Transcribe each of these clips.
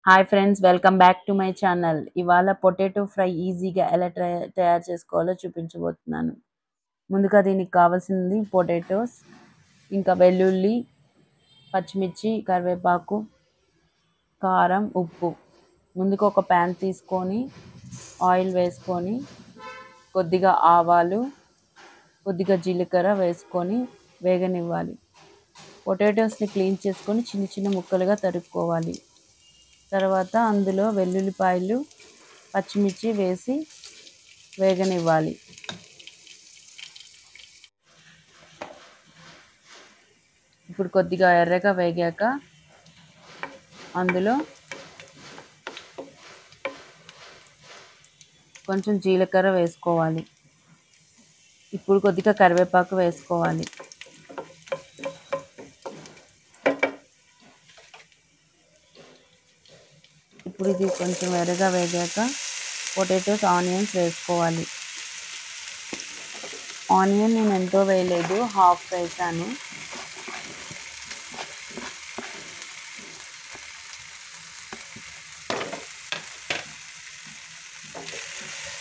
Hi friends, welcome back to my channel. ఇవాళ potato fry ఈజీగా ఎలా తయారు చేసుకోవాలో చూపించబోతున్నాను. ముందుగా దీనికి కావాల్సింది పొటాటోస్, ఇంకా వెల్లుల్లి, పచ్చిమిర్చి, కరివేపాకు, కారం, ఉప్పు. ముందుగా ఒక ప్యాన్ తీసుకొని ఆయిల్ వేసుకొని కొద్దిగా ఆవాలు, కొద్దిగా జీలకర్ర వేసుకొని వేగనివ్వాలి. పొటాటోస్ని క్లీన్ చేసుకొని చిన్న చిన్న ముక్కలుగా తరుక్కోవాలి. తర్వాత అందులో వెల్లుల్లిపాయలు, పచ్చిమిర్చి వేసి వేగనివ్వాలి. ఇప్పుడు కొద్దిగా ఎర్రగా వేగాక అందులో కొంచెం జీలకర్ర వేసుకోవాలి. ఇప్పుడు కొద్దిగా కరివేపాకు వేసుకోవాలి. ఇప్పుడు ఇది కొంచెం ఎర్రగా వేగాక పొటాటోస్, ఆనియన్స్ వేసుకోవాలి. ఆనియన్ నేను ఎంతో వేయలేదు, హాఫ్ వేసాను.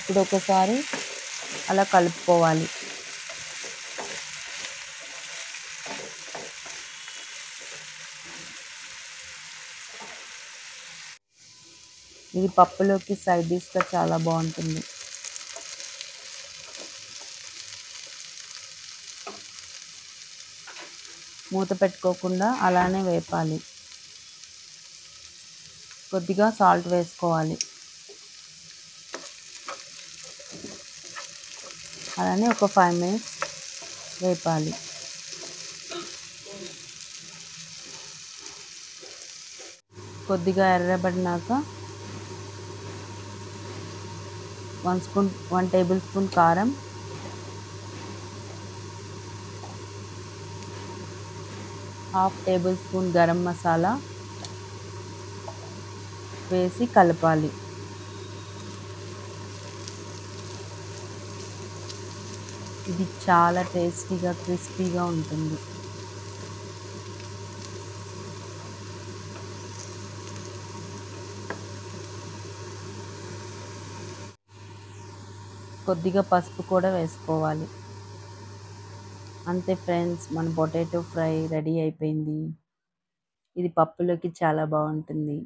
ఇప్పుడు ఒకసారి అలా కలుపుకోవాలి. ఇది పప్పులోకి సైడ్ డిష్గా చాలా బాగుంటుంది. మూత పెట్టుకోకుండా అలానే వేపాలి. కొద్దిగా సాల్ట్ వేసుకోవాలి. అలానే ఒక 5 మినిట్స్ వేపాలి. కొద్దిగా ఎర్రబడినాక 1 టేబుల్ స్పూన్ కారం, half table spoon garam masala వేసి కలపాలి. ఇది చాలా టేస్టీగా, క్రిస్పీగా ఉంటుంది. కొద్దిగా పసుపు కూడా వేసుకోవాలి. అంతే ఫ్రెండ్స్, మన పొటాటో ఫ్రై రెడీ అయిపోయింది. ఇది పప్పులోకి చాలా బాగుంటుంది.